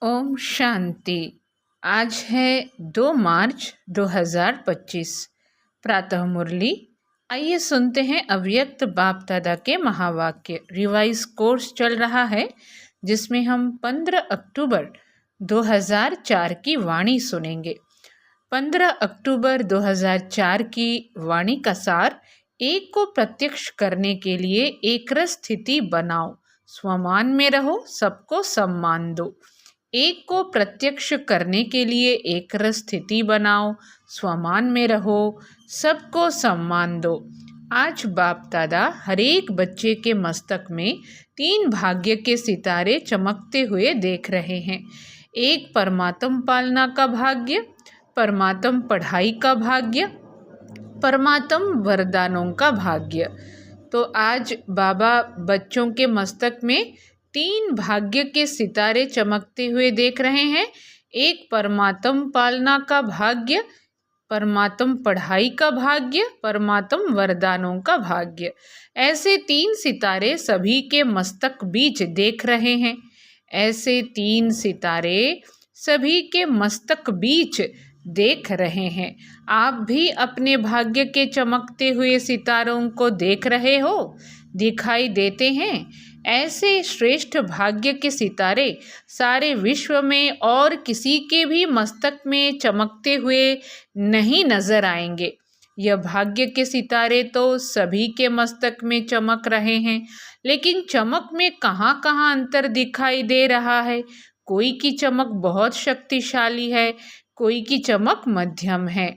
ओम शांति। आज है 2 मार्च 2025। प्रातः मुरली। आइए सुनते हैं अव्यक्त बाप दादा के महावाक्य। रिवाइज कोर्स चल रहा है जिसमें हम 15 अक्टूबर 2004 की वाणी सुनेंगे। 15 अक्टूबर 2004 की वाणी का सार: एक को प्रत्यक्ष करने के लिए एकरस स्थिति बनाओ, स्वमान में रहो, सबको सम्मान दो। एक को प्रत्यक्ष करने के लिए एकरस स्थिति बनाओ, स्वमान में रहो, सबको सम्मान दो। आज बाप दादा हरेक बच्चे के मस्तक में 3 भाग्य के सितारे चमकते हुए देख रहे हैं। एक परमात्म पालना का भाग्य, परमात्म पढ़ाई का भाग्य, परमात्म वरदानों का भाग्य। तो आज बाबा बच्चों के मस्तक में 3 भाग्य के सितारे चमकते हुए देख रहे हैं। एक परमात्म पालना का भाग्य, परमात्म पढ़ाई का भाग्य, परमात्म वरदानों का भाग्य। ऐसे 3 सितारे सभी के मस्तक बीच देख रहे हैं। ऐसे 3 सितारे सभी के मस्तक बीच देख रहे हैं। आप भी अपने भाग्य के चमकते हुए सितारों को देख रहे हो, दिखाई देते हैं। ऐसे श्रेष्ठ भाग्य के सितारे सारे विश्व में और किसी के भी मस्तक में चमकते हुए नहीं नजर आएंगे। यह भाग्य के सितारे तो सभी के मस्तक में चमक रहे हैं, लेकिन चमक में कहाँ कहाँ अंतर दिखाई दे रहा है। कोई की चमक बहुत शक्तिशाली है, कोई की चमक मध्यम है।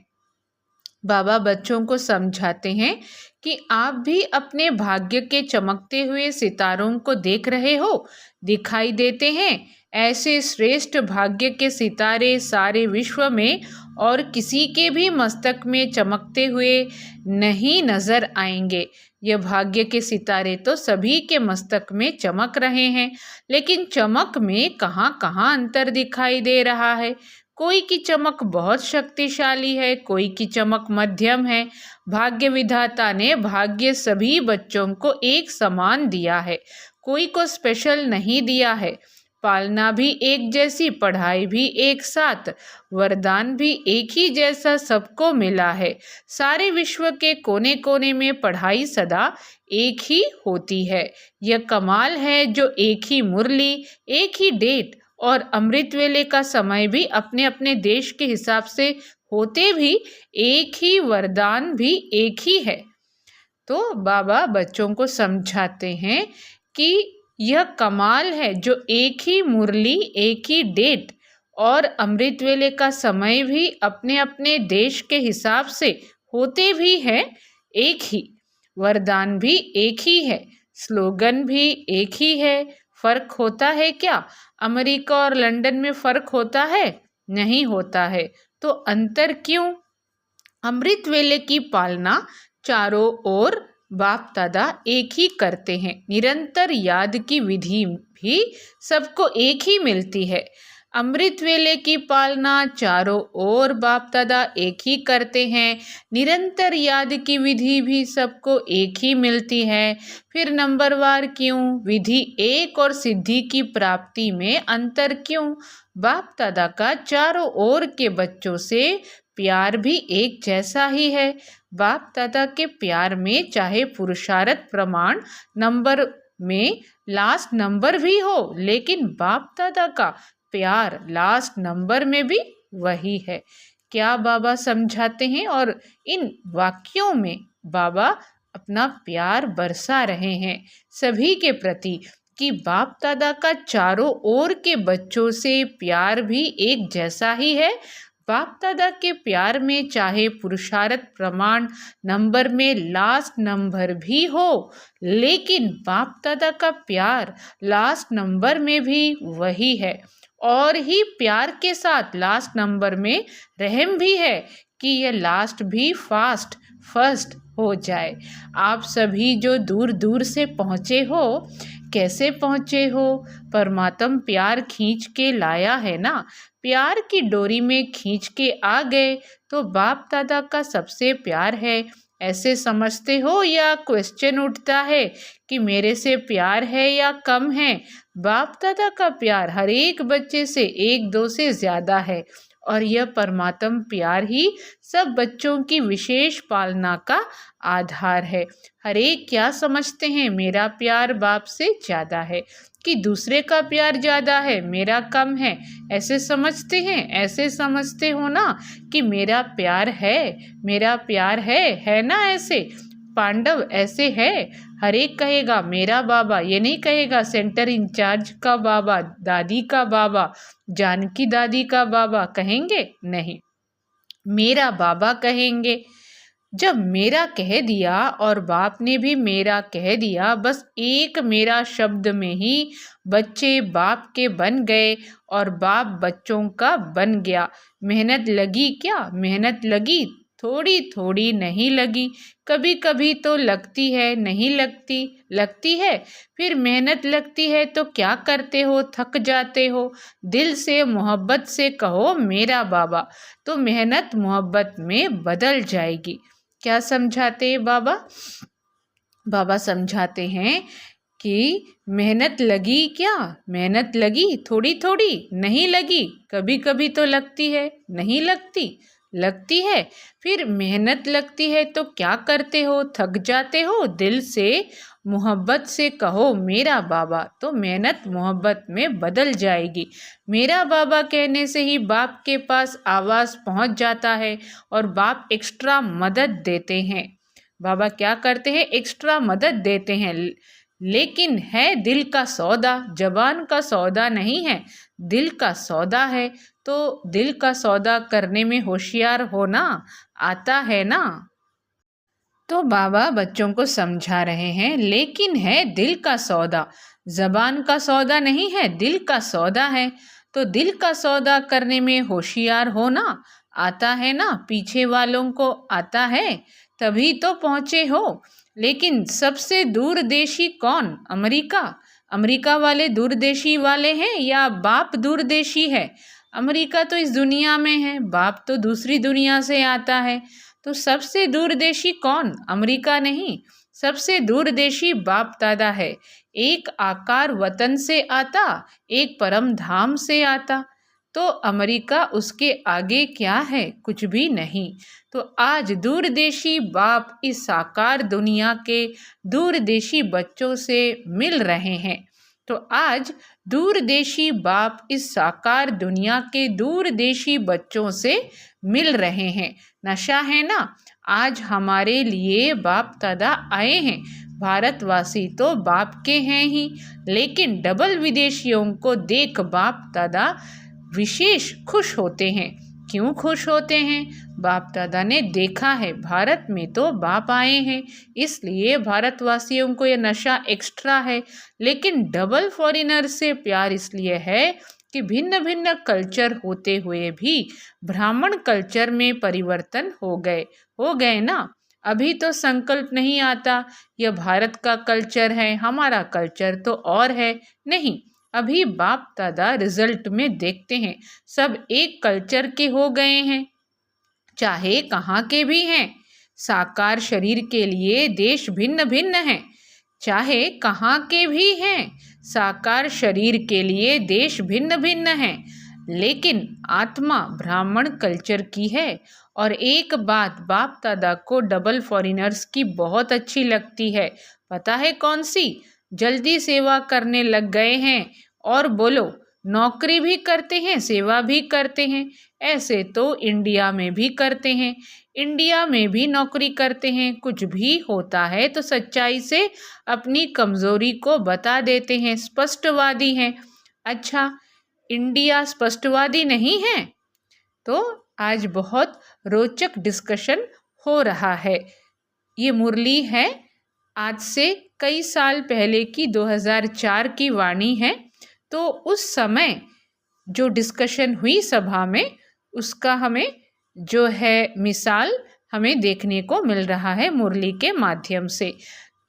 बाबा बच्चों को समझाते हैं कि आप भी अपने भाग्य के चमकते हुए सितारों को देख रहे हो, दिखाई देते हैं। ऐसे श्रेष्ठ भाग्य के सितारे सारे विश्व में और किसी के भी मस्तक में चमकते हुए नहीं नजर आएंगे। यह भाग्य के सितारे तो सभी के मस्तक में चमक रहे हैं, लेकिन चमक में कहाँ कहाँ अंतर दिखाई दे रहा है। कोई की चमक बहुत शक्तिशाली है, कोई की चमक मध्यम है। भाग्य विधाता ने भाग्य सभी बच्चों को एक समान दिया है, कोई को स्पेशल नहीं दिया है। पालना भी एक जैसी, पढ़ाई भी एक साथ, वरदान भी एक ही जैसा सबको मिला है। सारे विश्व के कोने कोने में पढ़ाई सदा एक ही होती है। यह कमाल है जो एक ही मुरली, एक ही डेट और अमृत वेले का समय भी अपने अपने देश के हिसाब से होते भी एक ही, वरदान भी एक ही है। तो बाबा बच्चों को समझाते हैं कि यह कमाल है जो एक ही मुरली, एक ही डेट और अमृत वेले का समय भी अपने अपने देश के हिसाब से होते भी हैं एक ही, वरदान भी एक ही है, स्लोगन भी एक ही है। फर्क होता है क्या? अमेरिका और लंदन में फर्क होता है? नहीं होता है। तो अंतर क्यों? अमृत वेले की पालना चारों ओर बाप दादा एक ही करते हैं। निरंतर याद की विधि भी सबको एक ही मिलती है। अमृत वेले की पालना चारों ओर बाप दादा एक ही करते हैं। निरंतर याद की विधि भी सबको एक ही मिलती है। फिर नंबरवार क्यों? विधि एक और सिद्धि की प्राप्ति में अंतर क्यों? बाप दादा का चारों ओर के बच्चों से प्यार भी एक जैसा ही है। बाप दादा के प्यार में चाहे पुरुषार्थ प्रमाण नंबर में लास्ट नंबर भी हो, लेकिन बाप दादा का प्यार लास्ट नंबर में भी वही है। क्या बाबा समझाते हैं? और इन वाक्यों में बाबा अपना प्यार बरसा रहे हैं सभी के प्रति कि बाप दादा का चारों ओर के बच्चों से प्यार भी एक जैसा ही है। बाप दादा के प्यार में चाहे पुरुषार्थ प्रमाण नंबर में लास्ट नंबर भी हो, लेकिन बाप दादा का प्यार लास्ट नंबर में भी वही है। और ही प्यार के साथ लास्ट नंबर में रहम भी है कि यह लास्ट भी फास्ट फर्स्ट हो जाए। आप सभी जो दूर दूर से पहुँचे हो, कैसे पहुँचे हो? परमात्म प्यार खींच के लाया है ना, प्यार की डोरी में खींच के आ गए तो बाप दादा का सबसे प्यार है ऐसे समझते हो, या क्वेश्चन उठता है कि मेरे से प्यार है या कम है? बाप दादा का प्यार हर एक बच्चे से एक दो से ज़्यादा है और यह परमात्म प्यार ही सब बच्चों की विशेष पालना का आधार है। हर एक क्या समझते हैं, मेरा प्यार बाप से ज़्यादा है, कि दूसरे का प्यार ज़्यादा है मेरा कम है, ऐसे समझते हैं। ऐसे समझते हो ना कि मेरा प्यार है ना। ऐसे पांडव ऐसे है, हर एक कहेगा मेरा बाबा, ये नहीं कहेगा सेंटर इंचार्ज का बाबा, दादी का बाबा, जानकी दादी का बाबा कहेंगे, नहीं, मेरा बाबा कहेंगे। जब मेरा कह दिया और बाप ने भी मेरा कह दिया, बस एक मेरा शब्द में ही बच्चे बाप के बन गए और बाप बच्चों का बन गया। मेहनत लगी क्या? मेहनत लगी, थोड़ी थोड़ी नहीं लगी, कभी कभी तो लगती है, नहीं लगती, लगती है। फिर मेहनत लगती है तो क्या करते हो? थक जाते हो। दिल से मोहब्बत से कहो मेरा बाबा, तो मेहनत मोहब्बत में बदल जाएगी। क्या समझाते हैं बाबा? बाबा समझाते हैं कि मेहनत लगी क्या? मेहनत लगी थोड़ी थोड़ी, नहीं लगी, कभी कभी तो लगती है, नहीं लगती, लगती है। फिर मेहनत लगती है तो क्या करते हो? थक जाते हो। दिल से मोहब्बत से कहो मेरा बाबा, तो मेहनत मोहब्बत में बदल जाएगी। मेरा बाबा कहने से ही बाप के पास आवाज़ पहुंच जाता है और बाप एक्स्ट्रा मदद देते हैं। बाबा क्या करते हैं? एक्स्ट्रा मदद देते हैं, लेकिन है दिल का सौदा, जबान का सौदा नहीं है, दिल का सौदा है। तो दिल का सौदा करने में होशियार होना आता है ना। तो बाबा बच्चों को समझा रहे हैं, लेकिन है दिल का सौदा, जबान का सौदा नहीं है, दिल का सौदा है। तो दिल का सौदा करने में होशियार होना आता है ना। पीछे वालों को आता है, तभी तो पहुँचे हो। लेकिन सबसे दूरदेशी कौन? अमेरिका। अमेरिका वाले दूरदेशी वाले हैं या बाप दूरदेशी है? अमेरिका तो इस दुनिया में है, बाप तो दूसरी दुनिया से आता है। तो सबसे दूरदेशी कौन? अमेरिका नहीं, सबसे दूरदेशी बाप दादा है। एक आकार वतन से आता, एक परम धाम से आता। तो अमेरिका उसके आगे क्या है? कुछ भी नहीं। तो आज दूरदेशी बाप इस साकार दुनिया के दूरदेशी बच्चों से मिल रहे हैं। तो आज दूरदेशी बाप इस साकार दुनिया के दूरदेशी बच्चों से मिल रहे हैं। नशा है ना, आज हमारे लिए बाप दादा आए हैं। भारतवासी तो बाप के हैं ही, लेकिन डबल विदेशियों को देख बाप दादा विशेष खुश होते हैं। क्यों खुश होते हैं? बाप दादा ने देखा है भारत में तो बाप आए हैं, इसलिए भारतवासियों को यह नशा एक्स्ट्रा है। लेकिन डबल फॉरेनर से प्यार इसलिए है कि भिन्न भिन्न कल्चर होते हुए भी ब्राह्मण कल्चर में परिवर्तन हो गए ना। अभी तो संकल्प नहीं आता यह भारत का कल्चर है, हमारा कल्चर तो और है, नहीं। अभी बाप दादा रिजल्ट में देखते हैं सब एक कल्चर के हो गए हैं, चाहे कहाँ के भी हैं। साकार शरीर के लिए देश भिन्न भिन्न हैं, चाहे कहाँ के भी हैं। साकार शरीर के लिए देश भिन्न भिन्न हैं, लेकिन आत्मा ब्राह्मण कल्चर की है। और एक बात बाप दादा को डबल फॉरेनर्स की बहुत अच्छी लगती है, पता है कौन सी? जल्दी सेवा करने लग गए हैं। और बोलो, नौकरी भी करते हैं, सेवा भी करते हैं। ऐसे तो इंडिया में भी करते हैं, इंडिया में भी नौकरी करते हैं। कुछ भी होता है तो सच्चाई से अपनी कमज़ोरी को बता देते हैं, स्पष्टवादी हैं। अच्छा, इंडिया स्पष्टवादी नहीं है? तो आज बहुत रोचक डिस्कशन हो रहा है। ये मुरली है आज से कई साल पहले की, 2004 की वाणी है। तो उस समय जो डिस्कशन हुई सभा में, उसका हमें जो है मिसाल हमें देखने को मिल रहा है मुरली के माध्यम से।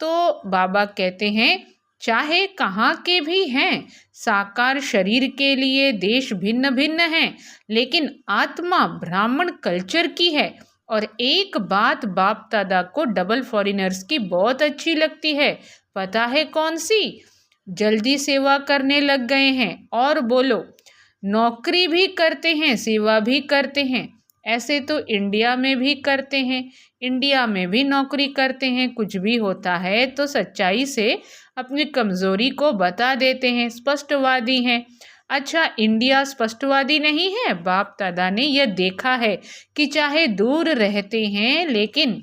तो बाबा कहते हैं, चाहे कहाँ के भी हैं, साकार शरीर के लिए देश भिन्न भिन्न हैं, लेकिन आत्मा ब्राह्मण कल्चर की है। और एक बात बाप दादा को डबल फॉरेनर्स की बहुत अच्छी लगती है, पता है कौन सी? जल्दी सेवा करने लग गए हैं। और बोलो, नौकरी भी करते हैं, सेवा भी करते हैं। ऐसे तो इंडिया में भी करते हैं, इंडिया में भी नौकरी करते हैं। कुछ भी होता है तो सच्चाई से अपनी कमज़ोरी को बता देते हैं, स्पष्टवादी हैं। अच्छा, इंडिया स्पष्टवादी नहीं है? बाप दादा ने यह देखा है कि चाहे दूर रहते हैं लेकिन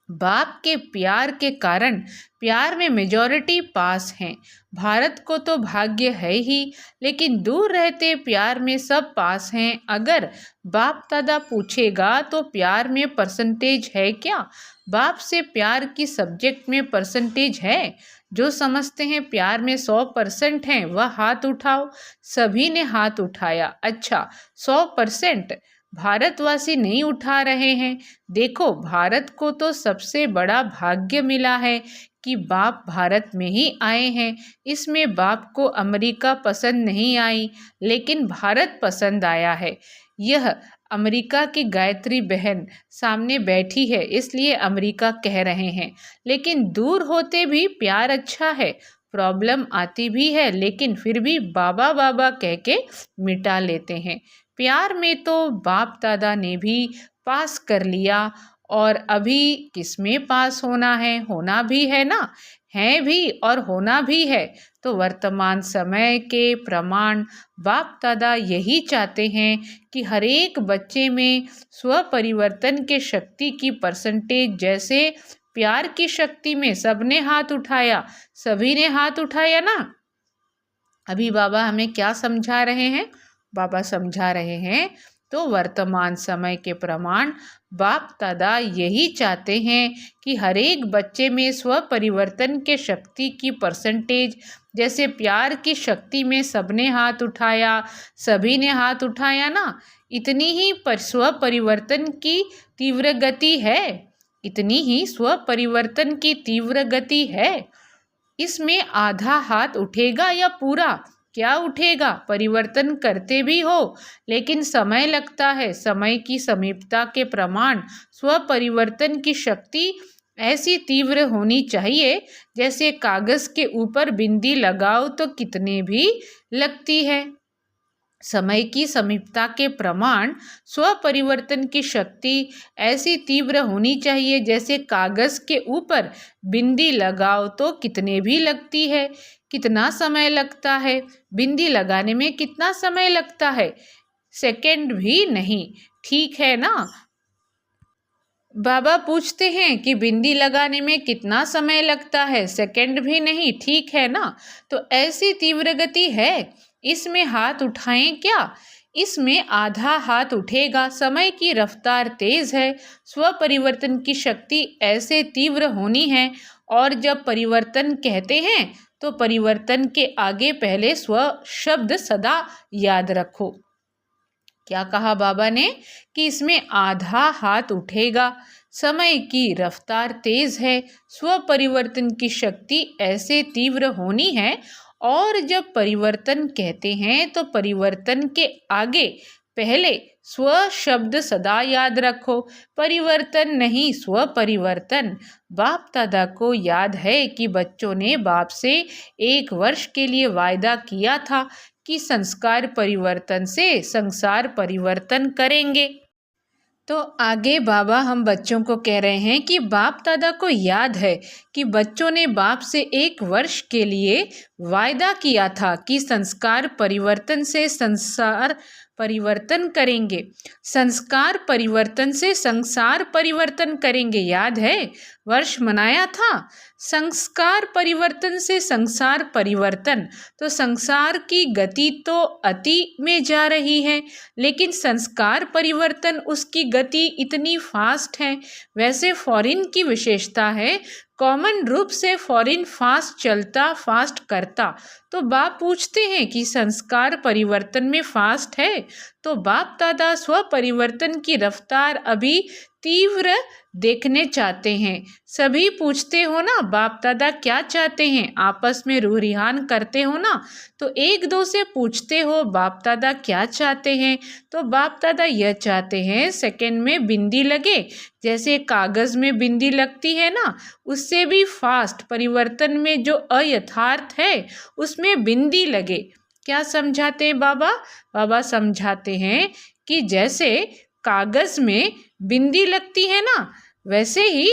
बाप के प्यार के कारण प्यार में मेजॉरिटी पास हैं। भारत को तो भाग्य है ही, लेकिन दूर रहते प्यार में सब पास हैं। अगर बाप दादा पूछेगा तो प्यार में परसेंटेज है क्या? बाप से प्यार की सब्जेक्ट में परसेंटेज है? जो समझते हैं प्यार में 100% है वह हाथ उठाओ। सभी ने हाथ उठाया। अच्छा, 100% भारतवासी नहीं उठा रहे हैं। देखो, भारत को तो सबसे बड़ा भाग्य मिला है कि बाप भारत में ही आए हैं। इसमें बाप को अमेरिका पसंद नहीं आई, लेकिन भारत पसंद आया है। यह अमेरिका की गायत्री बहन सामने बैठी है, इसलिए अमेरिका कह रहे हैं। लेकिन दूर होते भी प्यार अच्छा है। प्रॉब्लम आती भी है, लेकिन फिर भी बाबा बाबा कह के मिटा लेते हैं। प्यार में तो बाप दादा ने भी पास कर लिया, और अभी किसमें पास होना है? होना भी है ना, है भी और होना भी है। तो वर्तमान समय के प्रमाण बाप दादा यही चाहते हैं कि हर एक बच्चे में स्व परिवर्तन के शक्ति की परसेंटेज, जैसे प्यार की शक्ति में सबने हाथ उठाया, सभी ने हाथ उठाया ना। अभी बाबा हमें क्या समझा रहे हैं? बाबा समझा रहे हैं तो वर्तमान समय के प्रमाण बाप दादा यही चाहते हैं कि हर एक बच्चे में स्व परिवर्तन के शक्ति की परसेंटेज, जैसे प्यार की शक्ति में सबने हाथ उठाया, सभी ने हाथ उठाया ना, इतनी ही स्व परिवर्तन की तीव्र गति है। इतनी ही स्व परिवर्तन की तीव्र गति है। इसमें आधा हाथ उठेगा या पूरा? क्या उठेगा? परिवर्तन करते भी हो, लेकिन समय लगता है। समय की समीपता के प्रमाण स्व परिवर्तन की शक्ति ऐसी तीव्र होनी चाहिए जैसे कागज के ऊपर बिंदी लगाओ तो कितने भी लगती है। समय की समीपता के प्रमाण स्व परिवर्तन की शक्ति ऐसी तीव्र होनी चाहिए जैसे कागज के ऊपर बिंदी लगाओ तो कितने भी लगती है। कितना समय लगता है? बिंदी लगाने में कितना समय लगता है? सेकंड भी नहीं। ठीक है ना? बाबा पूछते हैं कि बिंदी लगाने में कितना समय लगता है? सेकंड भी नहीं। ठीक है ना? तो ऐसी तीव्र गति है। इसमें हाथ उठाएं क्या? इसमें आधा हाथ उठेगा। समय की रफ्तार तेज है। स्व परिवर्तन की शक्ति ऐसे तीव्र होनी है। और जब परिवर्तन कहते हैं तो परिवर्तन के आगे पहले स्व शब्द सदा याद रखो। क्या कहा बाबा ने? कि इसमें आधा हाथ उठेगा। समय की रफ्तार तेज है। स्व परिवर्तन की शक्ति ऐसे तीव्र होनी है। और जब परिवर्तन कहते हैं तो परिवर्तन के आगे पहले स्व शब्द सदा याद रखो। परिवर्तन नहीं, स्व परिवर्तन। बाप दादा को याद है कि बच्चों ने बाप से 1 वर्ष के लिए वायदा किया था कि संस्कार परिवर्तन से संसार परिवर्तन करेंगे। तो आगे बाबा हम बच्चों को कह रहे हैं कि बाप दादा को याद है कि बच्चों ने बाप से 1 वर्ष के लिए वायदा किया था कि संस्कार परिवर्तन से संसार परिवर्तन करेंगे। संस्कार परिवर्तन से संसार परिवर्तन करेंगे। याद है? वर्ष मनाया था। संस्कार परिवर्तन से संसार परिवर्तन। तो संसार की गति तो अति में जा रही है, लेकिन संस्कार परिवर्तन उसकी गति इतनी फास्ट है। वैसे फॉरेन की विशेषता है, कॉमन रूप से फॉरेन फास्ट चलता, फास्ट करता। तो बाप पूछते हैं कि संस्कार परिवर्तन में फास्ट है? तो बाप दादा स्व परिवर्तन की रफ्तार अभी तीव्र देखने चाहते हैं। सभी पूछते हो ना बाप दादा क्या चाहते हैं, आपस में रूह-रिहान करते हो ना, तो एक दो से पूछते हो बाप दादा क्या चाहते हैं, तो बाप दादा यह चाहते हैं सेकंड में बिंदी लगे, जैसे कागज़ में बिंदी लगती है ना, उससे भी फास्ट परिवर्तन में जो अयथार्थ है उसमें बिंदी लगे। क्या समझाते हैं बाबा? बाबा समझाते हैं कि जैसे कागज़ में बिंदी लगती है ना, वैसे ही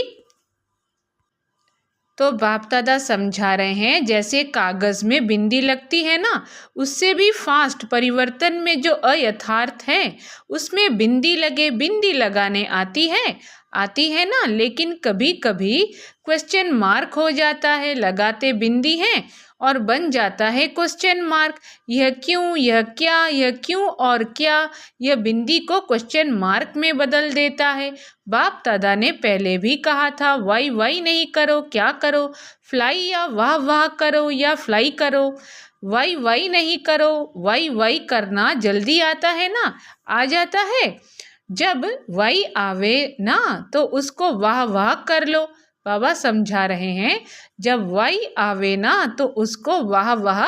तो बाप दादा समझा रहे हैं जैसे कागज़ में बिंदी लगती है ना, उससे भी फास्ट परिवर्तन में जो अयथार्थ है उसमें बिंदी लगे। बिंदी लगाने आती है ना, लेकिन कभी कभी क्वेश्चन मार्क हो जाता है, लगाते बिंदी हैं और बन जाता है क्वेश्चन मार्क। यह क्यों, यह क्या, यह क्यों और क्या, यह बिंदी को क्वेश्चन मार्क में बदल देता है। बाप दादा ने पहले भी कहा था वाई वाई नहीं करो, क्या करो, फ्लाई या वाह वाह करो या फ्लाई करो। वाई वाई नहीं करो, वाई वाई करना जल्दी आता है ना, आ जाता है। जब वाई आवे ना तो उसको वाह वाह कर लो। बाबा समझा रहे हैं जब वाई आवे ना तो उसको वाह वाह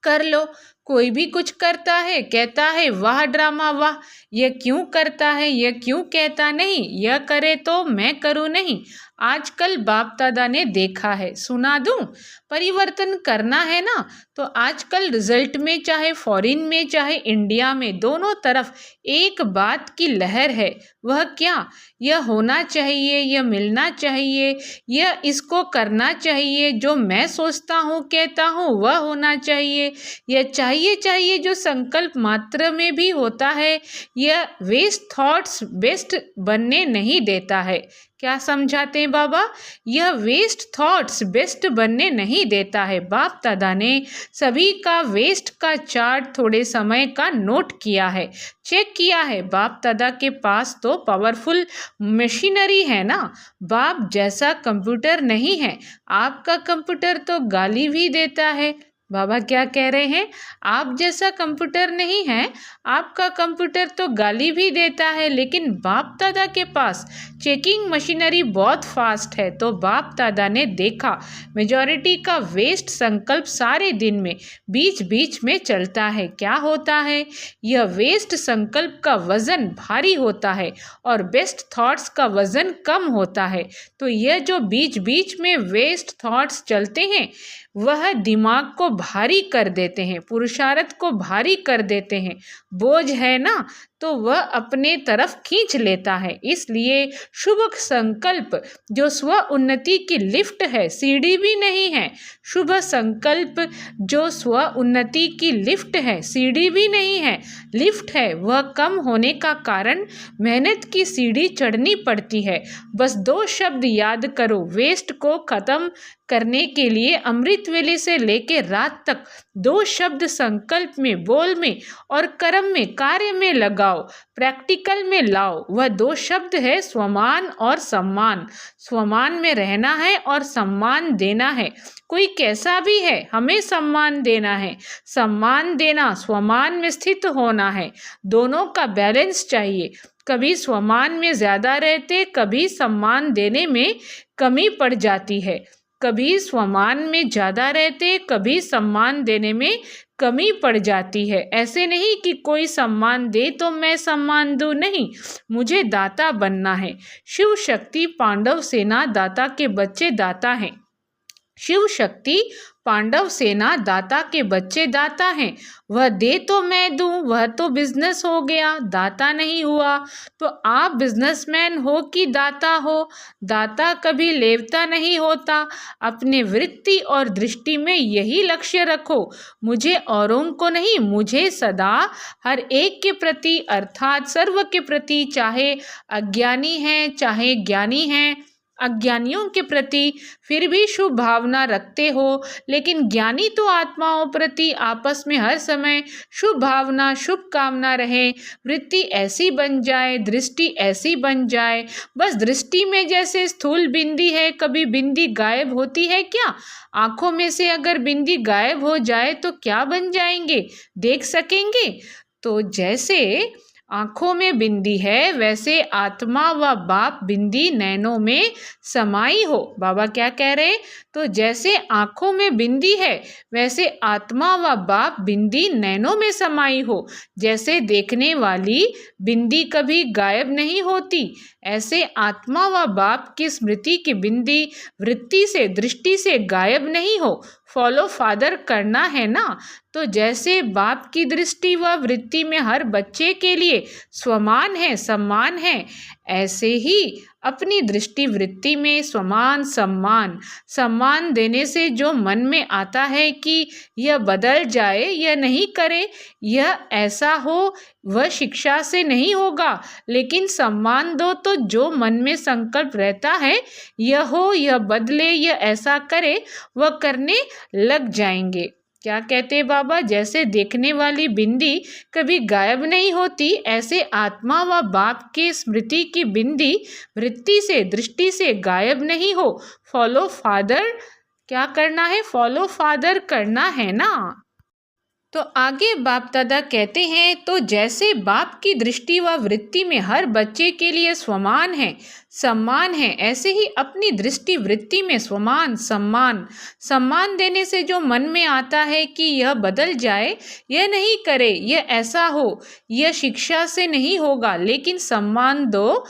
कर लो। कोई भी कुछ करता है कहता है वाह ड्रामा वाह, यह क्यों करता है, यह क्यों कहता नहीं, यह करे तो मैं करूँ नहीं। आजकल बाप दादा ने देखा है, सुना दूं, परिवर्तन करना है ना तो आजकल रिजल्ट में चाहे फॉरेन में चाहे इंडिया में दोनों तरफ एक बात की लहर है। वह क्या, यह होना चाहिए, यह मिलना चाहिए, यह इसको करना चाहिए, जो मैं सोचता हूँ कहता हूँ वह होना चाहिए। यह चाहिए जो संकल्प मात्र में भी होता है, यह वेस्ट थॉट्स बेस्ट बनने नहीं देता है। क्या समझाते हैं बाबा? यह वेस्ट थॉट्स बेस्ट बनने नहीं देता है। बाप दादा ने सभी का वेस्ट का चार्ट थोड़े समय का नोट किया है, चेक किया है। बाप दादा के पास तो पावरफुल मशीनरी है ना, बाप जैसा कंप्यूटर नहीं है। आपका कंप्यूटर तो गाली भी देता है। बाबा क्या कह रहे हैं? आप जैसा कंप्यूटर नहीं है, आपका कंप्यूटर तो गाली भी देता है, लेकिन बाप दादा के पास चेकिंग मशीनरी बहुत फास्ट है। तो बाप दादा ने देखा मेजॉरिटी का वेस्ट संकल्प सारे दिन में बीच बीच में चलता है। क्या होता है? यह वेस्ट संकल्प का वजन भारी होता है और बेस्ट थॉट्स का वजन कम होता है। तो यह जो बीच बीच में वेस्ट थॉट्स चलते हैं वह दिमाग को भारी कर देते हैं, पुरुषार्थ को भारी कर देते हैं। बोझ है ना तो वह अपने तरफ खींच लेता है। इसलिए शुभ संकल्प जो स्व उन्नति की लिफ्ट है, सीढ़ी भी नहीं है। शुभ संकल्प जो स्व उन्नति की लिफ्ट है, सीढ़ी भी नहीं है, लिफ्ट है। वह कम होने का कारण मेहनत की सीढ़ी चढ़नी पड़ती है। बस 2 शब्द याद करो वेस्ट को खत्म करने के लिए। अमृत वेले से लेके रात तक 2 शब्द संकल्प में, बोल में और कर्म में, कार्य में लगाओ, प्रैक्टिकल में लाओ। वह 2 शब्द है स्वमान और सम्मान। स्वमान में रहना है और सम्मान देना है। कोई कैसा भी है हमें सम्मान देना है। सम्मान देना स्वमान में स्थित होना है। दोनों का बैलेंस चाहिए। कभी स्वमान में ज़्यादा रहते, कभी सम्मान देने में कमी पड़ जाती है। कभी स्वमान में ज़्यादा रहते, कभी सम्मान देने में कमी पड़ जाती है। ऐसे नहीं कि कोई सम्मान दे तो मैं सम्मान दूं, नहीं, मुझे दाता बनना है। शिव शक्ति पांडव सेना दाता के बच्चे दाता हैं। शिव शक्ति पांडव सेना दाता के बच्चे दाता हैं। वह दे तो मैं दूं, वह तो बिजनेस हो गया, दाता नहीं हुआ। तो आप बिजनेसमैन हो कि दाता हो? दाता कभी लेवता नहीं होता। अपने वृत्ति और दृष्टि में यही लक्ष्य रखो, मुझे औरों को नहीं, मुझे सदा हर एक के प्रति अर्थात सर्व के प्रति, चाहे अज्ञानी हैं चाहे ज्ञानी हैं। अज्ञानियों के प्रति फिर भी शुभ भावना रखते हो, लेकिन ज्ञानी तो आत्माओं प्रति आपस में हर समय शुभ भावना, शुभ कामना रहे। वृत्ति ऐसी बन जाए, दृष्टि ऐसी बन जाए। बस दृष्टि में जैसे स्थूल बिंदी है, कभी बिंदी गायब होती है क्या? आंखों में से अगर बिंदी गायब हो जाए तो क्या बन जाएंगे, देख सकेंगे? तो जैसे आँखों में बिंदी है वैसे आत्मा व बाप बिंदी नैनों में समाई हो। बाबा क्या कह रहे हैं? तो जैसे आँखों में बिंदी है वैसे आत्मा व बाप बिंदी नैनों में समाई हो। जैसे देखने वाली बिंदी कभी गायब नहीं होती, ऐसे आत्मा व बाप की स्मृति की बिंदी वृत्ति से दृष्टि से गायब नहीं हो। फॉलो फादर करना है ना। तो जैसे बाप की दृष्टि व वृत्ति में हर बच्चे के लिए स्वमान है, सम्मान है, ऐसे ही अपनी दृष्टि वृत्ति में स्वमान सम्मान देने से जो मन में आता है कि यह बदल जाए, यह नहीं करे, यह ऐसा हो, वह शिक्षा से नहीं होगा, लेकिन सम्मान दो तो जो मन में संकल्प रहता है यह हो, यह बदले, यह ऐसा करे, वह करने लग जाएंगे। क्या कहते हैं बाबा? जैसे देखने वाली बिंदी कभी गायब नहीं होती, ऐसे आत्मा व बाप के स्मृति की बिंदी वृत्ति से दृष्टि से गायब नहीं हो। फॉलो फादर क्या करना है? फॉलो फादर करना है ना। तो आगे बाप दादा कहते हैं, तो जैसे बाप की दृष्टि व वृत्ति में हर बच्चे के लिए स्वमान है, सम्मान है, ऐसे ही अपनी दृष्टि वृत्ति में स्वमान सम्मान देने से जो मन में आता है कि यह बदल जाए, यह नहीं करे, यह ऐसा हो, यह शिक्षा से नहीं होगा, लेकिन सम्मान दो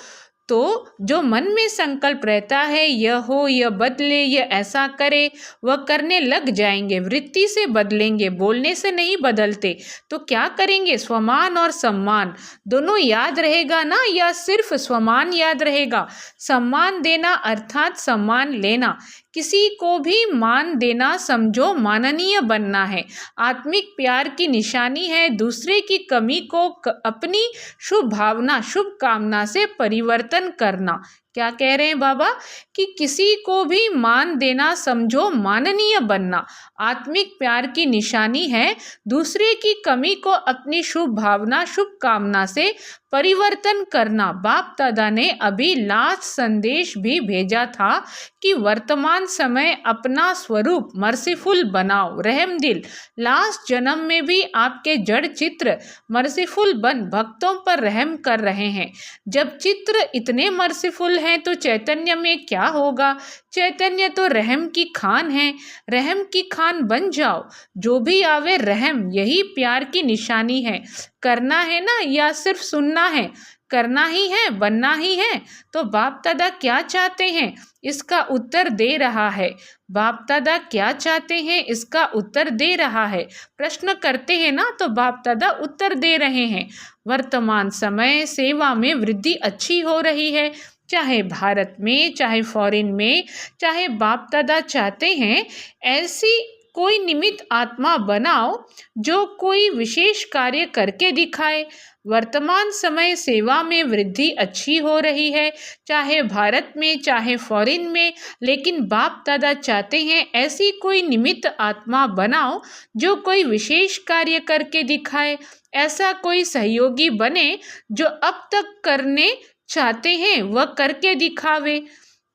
तो जो मन में संकल्प रहता है यह हो, यह बदले, यह ऐसा करे, वह करने लग जाएंगे। वृत्ति से बदलेंगे, बोलने से नहीं बदलते। तो क्या करेंगे? स्वमान और सम्मान दोनों याद रहेगा ना, या सिर्फ स्वमान याद रहेगा? सम्मान देना अर्थात सम्मान लेना, किसी को भी मान देना समझो माननीय बनना है। आत्मिक प्यार की निशानी है दूसरे की कमी को अपनी शुभ भावना शुभ कामना से परिवर्तन करना। क्या कह रहे हैं बाबा? कि किसी को भी मान देना समझो माननीय बनना। आत्मिक प्यार की निशानी है दूसरे की कमी को अपनी शुभ भावना शुभ कामना से परिवर्तन करना। बाप दादा ने अभी लास्ट संदेश भी भेजा था कि वर्तमान समय अपना स्वरूप मर्सीफुल बनाओ, रहम दिल। लास्ट जन्म में भी आपके जड़ चित्र मर्सीफुल बन भक्तों पर रहम कर रहे हैं। जब चित्र इतने मर्सीफुल हैं तो चैतन्य में क्या होगा? चैतन्य तो रहम की खान है, रहम की खान बन जाओ। जो भी आवे रहम, यही प्यार की निशानी है। करना है ना या सिर्फ सुनना है? करना ही है, बनना ही है। तो बाप दादा क्या चाहते हैं? इसका उत्तर दे रहा है। बाप दादा क्या चाहते हैं? इसका उत्तर दे रहा है। प्रश्न करते हैं ना तो बाप दादा उत्तर दे रहे हैं। वर्तमान समय सेवा में वृद्धि अच्छी हो रही है, चाहे भारत में चाहे फॉरेन में, चाहे बाप दादा चाहते हैं ऐसी कोई निमित्त आत्मा बनाओ जो कोई विशेष कार्य करके दिखाए। वर्तमान समय सेवा में वृद्धि अच्छी हो रही है, चाहे भारत में चाहे फॉरेन में, लेकिन बाप दादा चाहते हैं ऐसी कोई निमित्त आत्मा बनाओ जो कोई विशेष कार्य करके दिखाए। ऐसा कोई सहयोगी बने जो अब तक करने चाहते हैं वह करके दिखावे।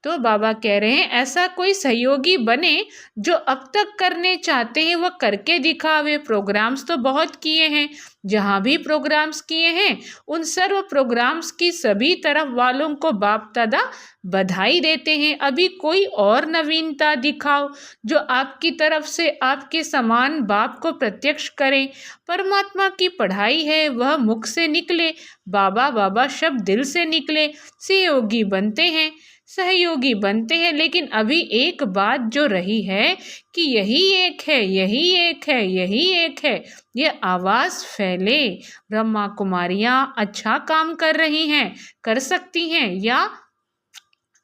तो बाबा कह रहे हैं ऐसा कोई सहयोगी बने जो अब तक करने चाहते हैं वह करके दिखावे। प्रोग्राम्स तो बहुत किए हैं, जहाँ भी प्रोग्राम्स किए हैं उन सर्व प्रोग्राम्स की सभी तरफ वालों को बाप दादा बधाई देते हैं। अभी कोई और नवीनता दिखाओ जो आपकी तरफ से आपके समान बाप को प्रत्यक्ष करें। परमात्मा की पढ़ाई है वह मुख से निकले, बाबा बाबा शब्द दिल से निकले। सहयोगी बनते हैं, लेकिन अभी एक बात जो रही है कि यही एक है, यही एक है, यही एक है, ये आवाज़ फैले। ब्रह्मा कुमारियाँ अच्छा काम कर रही हैं, कर सकती हैं या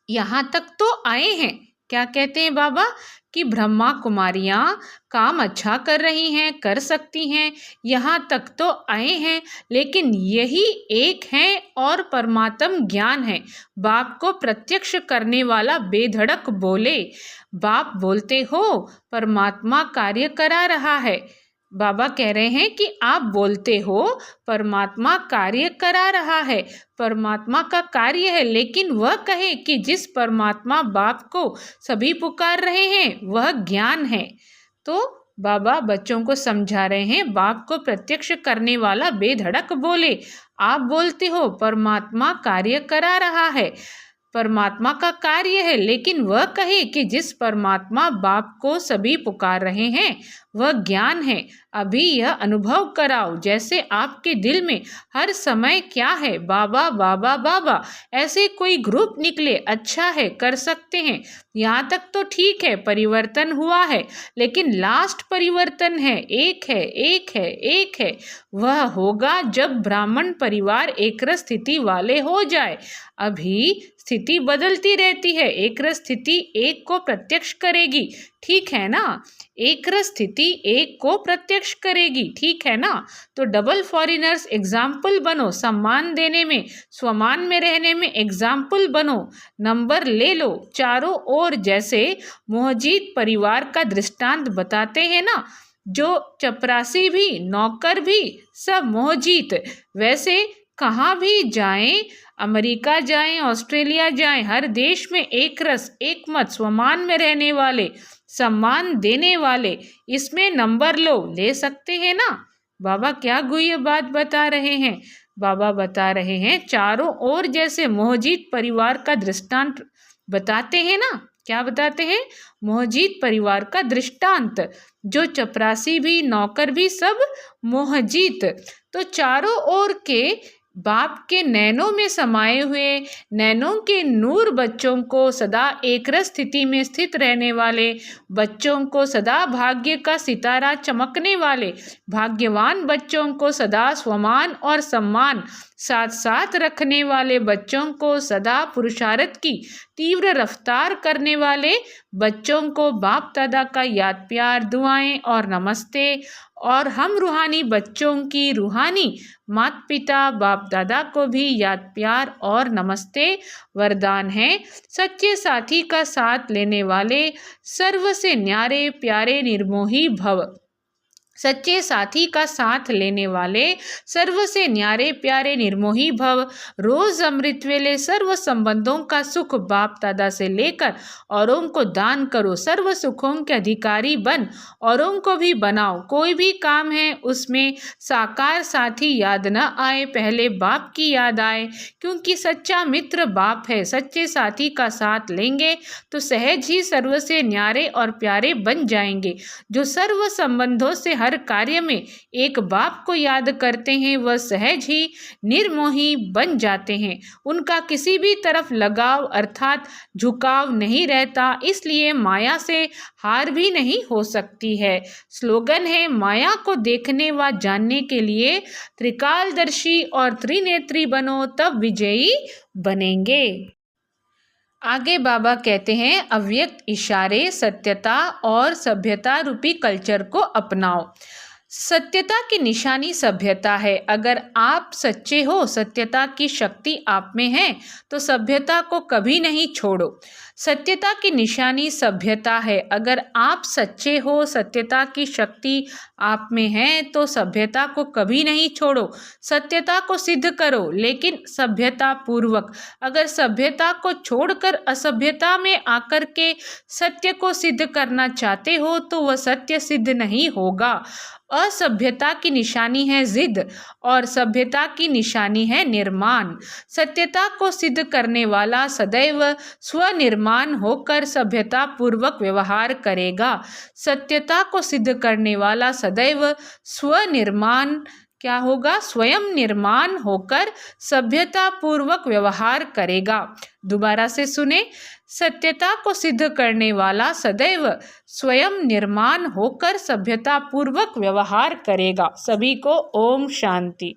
यहाँ तक तो आए हैं। क्या कहते हैं बाबा? कि ब्रह्मा कुमारियाँ काम अच्छा कर रही हैं, कर सकती हैं, यहाँ तक तो आए हैं, लेकिन यही एक है और परमात्म ज्ञान है। बाप को प्रत्यक्ष करने वाला बेधड़क बोले। बाप बोलते हो परमात्मा कार्य करा रहा है। बाबा कह रहे हैं कि आप बोलते हो परमात्मा कार्य करा रहा है, परमात्मा का कार्य है, लेकिन वह कहे कि जिस परमात्मा बाप को सभी पुकार रहे हैं वह ज्ञान है। तो बाबा बच्चों को समझा रहे हैं। बाप को प्रत्यक्ष करने वाला बेधड़क बोले, आप बोलते हो परमात्मा कार्य करा रहा है, परमात्मा का कार्य है, लेकिन वह कहे कि जिस परमात्मा बाप को सभी पुकार रहे हैं वह ज्ञान है। अभी यह अनुभव कराओ जैसे आपके दिल में हर समय क्या है, बाबा बाबा बाबा, ऐसे कोई ग्रुप निकले, अच्छा है, कर सकते हैं, यहाँ तक तो ठीक है, परिवर्तन हुआ है, लेकिन लास्ट परिवर्तन है, एक है, एक है, एक है, वह होगा जब ब्राह्मण परिवार एकरस स्थिति वाले हो जाए। अभी स्थिति बदलती रहती है, एकरस स्थिति एक को प्रत्यक्ष करेगी, ठीक है ना, एकरस स्थिति एक को प्रत्यक्ष करेगी, ठीक है ना। तो डबल फॉरेनर्स एग्जाम्पल बनो, सम्मान देने में, स्वमान में रहने में एग्जाम्पल बनो, नंबर ले लो चारों ओर। जैसे मोहजीत परिवार का दृष्टांत बताते हैं ना, जो चपरासी भी, नौकर भी, सब मोहजीत। वैसे कहाँ भी जाएं, अमेरिका जाएं, ऑस्ट्रेलिया जाएं, हर देश में एक रस, एक मत, स्वमान में रहने वाले, सम्मान देने वाले, इसमें नंबर लो, ले सकते हैं ना। बाबा क्या गुह्य बात बता रहे हैं, बाबा बता रहे हैं चारों ओर जैसे मोहजीत परिवार का दृष्टांत बताते हैं ना, क्या बताते हैं, मोहजीत परिवार का दृष्टांत, जो चपरासी भी, नौकर भी, सब मोहजीत। तो चारों ओर के बाप के नैनों में समाये हुए, नैनों के नूर बच्चों को सदा एकरस स्थिति में स्थित रहने वाले, बच्चों को सदा भाग्य का सितारा चमकने वाले, भाग्यवान बच्चों को सदा स्वमान और सम्मान साथ साथ रखने वाले, बच्चों को सदा पुरुषार्थ की तीव्र रफ्तार करने वाले बच्चों को बाप दादा का याद प्यार, दुआएं और नमस्ते। और हम रूहानी बच्चों की रूहानी माता पिता बाप दादा को भी याद प्यार और नमस्ते वरदान है। सच्चे साथी का साथ लेने वाले सर्व से न्यारे प्यारे निर्मोही भव, सच्चे साथी का साथ लेने वाले सर्व से न्यारे प्यारे निर्मोही भव। रोज अमृत वेले सर्व संबंधों का सुख बाप दादा से लेकर औरों को दान करो, सर्व सुखों के अधिकारी बन, औरों को भी बनाओ। कोई भी काम है उसमें साकार साथी याद न आए, पहले बाप की याद आए, क्योंकि सच्चा मित्र बाप है। सच्चे साथी का साथ लेंगे तो सहज ही सर्व से न्यारे और प्यारे बन जाएंगे। जो सर्व संबंधों से हर कार्य में एक बाप को याद करते हैं वह सहज ही निर्मोही बन जाते हैं, उनका किसी भी तरफ लगाव अर्थात झुकाव नहीं रहता, इसलिए माया से हार भी नहीं हो सकती है। स्लोगन है, माया को देखने व जानने के लिए त्रिकालदर्शी और त्रिनेत्री बनो, तब विजयी बनेंगे। आगे बाबा कहते हैं, अव्यक्त इशारे सत्यता और सभ्यता रूपी कल्चर को अपनाओ। सत्यता की निशानी सभ्यता है। अगर आप सच्चे हो, सत्यता की शक्ति आप में है, तो सभ्यता को कभी नहीं छोड़ो। सत्यता की निशानी सभ्यता है। अगर आप सच्चे हो, सत्यता की शक्ति आप में है, तो सभ्यता को कभी नहीं छोड़ो। सत्यता को सिद्ध करो, लेकिन सभ्यता पूर्वक। अगर सभ्यता को छोड़कर असभ्यता में आकर के सत्य को सिद्ध करना चाहते हो तो वह सत्य सिद्ध नहीं होगा। असभ्यता की निशानी है जिद और सभ्यता की निशानी है निर्माण। सत्यता को सिद्ध करने वाला सदैव स्वनिर्माण होकर सभ्यता पूर्वक व्यवहार करेगा। सत्यता को सिद्ध करने वाला सदैव स्वनिर्माण क्या होगा, स्वयं निर्माण होकर सभ्यता पूर्वक व्यवहार करेगा। दोबारा से सुने, सत्यता को सिद्ध करने वाला सदैव स्वयं निर्माण होकर सभ्यता पूर्वक व्यवहार करेगा। सभी को ओम शांति।